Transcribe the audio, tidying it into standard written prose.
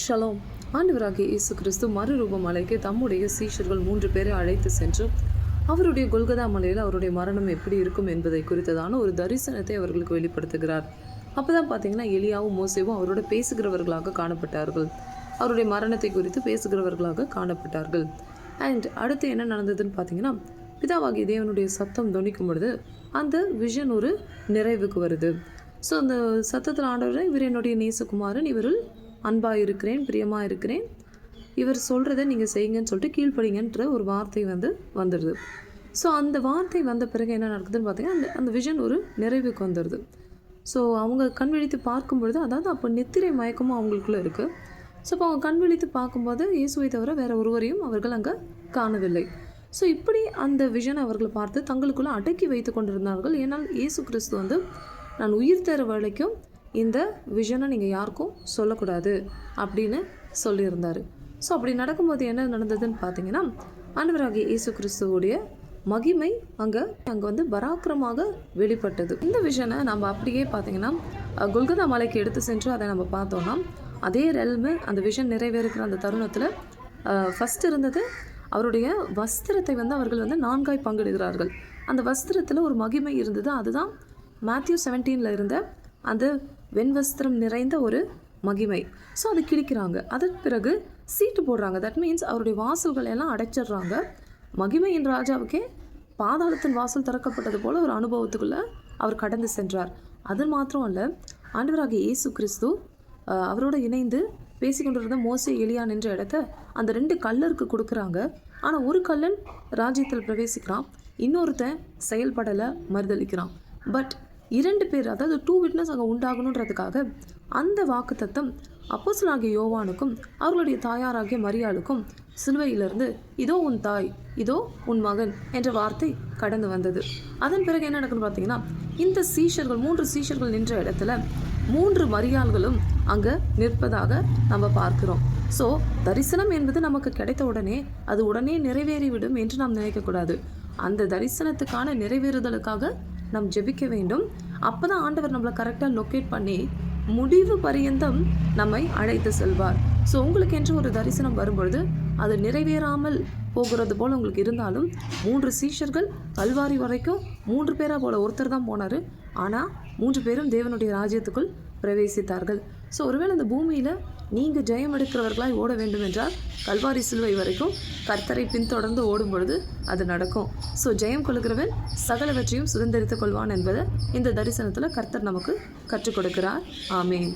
Shalom. ஆண்டவராகிய இயேசு கிறிஸ்து மறுரூபம் மலைக்கு தம்முடைய சீஷர்கள் 3 பேரை அழைத்து சென்று அவருடைய கொல்கதா மலையில் அவருடைய மரணம் எப்படி இருக்கும் என்பதை குறித்ததான ஒரு தரிசனத்தை அவர்களுக்கு வெளிப்படுத்துகிறார். அப்போ தான் பார்த்தீங்கன்னா எலியாவும் மோசேவும் அவரோட பேசுகிறவர்களாக காணப்பட்டார்கள். அவருடைய மரணத்தை குறித்து பேசுகிறவர்களாக காணப்பட்டார்கள். அண்ட் அடுத்து என்ன நடந்ததுன்னு பார்த்தீங்கன்னா, பிதாவாகிய தேவனுடைய சத்தம் தொனிக்கும் பொழுது அந்த விஷன் ஒரு நிறைவுக்கு வருது. ஸோ அந்த சத்தத்தில் ஆண்டவர், இவர் என்னுடைய நேசகுமாரன், இவரில் அன்பாக இருக்கிறேன், பிரியமாக இருக்கிறேன், இவர் சொல்கிறத நீங்கள் செய்யுங்கன்னு சொல்லிட்டு கீழ்ப்படிங்கன்ற ஒரு வார்த்தை வந்துடுது. ஸோ அந்த வார்த்தை வந்த பிறகு என்ன நடக்குதுன்னு பார்த்தீங்கன்னா, அந்த விஷன் ஒரு நிறைவுக்கு வந்துடுது. ஸோ அவங்க கண் விழித்து பார்க்கும் பொழுது, அதாவது அப்போ நித்திரை மயக்கமும் அவங்களுக்குள்ளே இருக்குது. ஸோ அப்போ அவங்க கண் விழித்து பார்க்கும்போது இயேசுவை தவிர வேறு ஒருவரையும் அவர்கள் அங்கே காணவில்லை. ஸோ இப்படி அந்த விஷனை அவர்களை பார்த்து தங்களுக்குள்ளே அடக்கி வைத்து கொண்டிருந்தார்கள். ஏன்னால் இயேசு கிறிஸ்து நான் உயிர் தர வரைக்கும் இந்த விஷனை நீங்கள் யாருக்கும் சொல்லக்கூடாது அப்படின்னு சொல்லியிருந்தார். ஸோ அப்படி நடக்கும்போது என்ன நடந்ததுன்னு பார்த்தீங்கன்னா, ஆண்டவராகிய இயேசு கிறிஸ்துவோடைய மகிமை அங்கே பராக்கிரமாக வெளிப்பட்டது. இந்த விஷனை நம்ம அப்படியே பார்த்தீங்கன்னா கொல்கதா மலைக்கு எடுத்து சென்று அதை நம்ம பார்த்தோன்னா, அதே ரெல்மு அந்த விஷன் நிறைவேறுகிற அந்த தருணத்தில் ஃபஸ்ட் இருந்தது, அவருடைய வஸ்திரத்தை அவர்கள் 4 பங்கிடுகிறார்கள். அந்த வஸ்திரத்தில் ஒரு மகிமை இருந்தது. அதுதான் மேத்யூ 17 இருந்த அந்த வெண்வஸ்திரம் நிறைந்த ஒரு மகிமை. ஸோ அது கிழிக்கிறாங்க. அதற்கு பிறகு சீட்டு போடுறாங்க. தட் மீன்ஸ் அவருடைய வாசல்கள் எல்லாம் அடைச்சிடுறாங்க. மகிமையின் ராஜாவுக்கே பாதாளத்தின் வாசல் திறக்கப்பட்டது போல் ஒரு அனுபவத்துக்குள்ளே அவர் கடந்து சென்றார். அது மாத்திரம் அல்ல, ஆண்டவராகிய இயேசு கிறிஸ்து அவரோடு இணைந்து பேசிக்கொண்டிருந்த மோசே எலியா நின்ற இடத்த அந்த 2 கல்லருக்கு கொடுக்குறாங்க. ஆனால் ஒரு கல்லன் ராஜ்யத்தில் பிரவேசிக்கிறான், இன்னொருத்தன் செயல்படலை, மறுதளிக்கிறான். பட் 2 பேர், அதாவது 2 விட்னஸ் அங்கே உண்டாகணுன்றதுக்காக அந்த வாக்குத்தத்தம் அப்போஸ்தலனாகிய யோவானுக்கும் அவர்களுடைய தாயாராகிய மரியாளுக்கும் சிலுவையிலிருந்து இதோ உன் தாய், இதோ உன் மகன் என்ற வார்த்தை கடந்து வந்தது. அதன் பிறகு என்ன நடக்குன்னு பார்த்தீங்கன்னா, இந்த 3 சீஷர்கள் நின்ற இடத்துல 3 மரியாள்களும் அங்கே நிற்பதாக நம்ம பார்க்கிறோம். ஸோ தரிசனம் என்பது நமக்கு கிடைத்த உடனே அது உடனே நிறைவேறிவிடும் என்று நாம் நினைக்கக்கூடாது. அந்த தரிசனத்துக்கான நிறைவேறுதலுக்காக நாம் ஜெபிக்க வேண்டும். அப்போ தான் ஆண்டவர் நம்மளை கரெக்டாக லொக்கேட் பண்ணி முடிவு பரியந்தம் நம்மை அழைத்து செல்வார். ஸோ உங்களுக்கு என்று ஒரு தரிசனம் வரும்பொழுது அது நிறைவேறாமல் போகிறது போல் உங்களுக்கு இருந்தாலும், 3 சீஷர்கள் கல்வாரி வரைக்கும் 3 பேரா போல, ஒருத்தர் தான் போனார். ஆனால் 3 பேரும் தேவனுடைய ராஜ்யத்துக்குள் பிரவேசித்தார்கள். ஸோ ஒருவேளை இந்த பூமியில் நீங்கள் ஜெயம் எடுக்கிறவர்களாய் ஓட வேண்டும் என்றால் கல்வாரி சிலுவை வரைக்கும் கர்த்தரை பின்தொடர்ந்து ஓடும் பொழுது அது நடக்கும். ஸோ ஜெயம் கொள்கிறவன் சகலவற்றையும் சுதந்திரித்துக் கொள்வான் என்பதை இந்த தரிசனத்தில் கர்த்தர் நமக்கு கற்றுக் கொடுக்கிறார். ஆமேன்.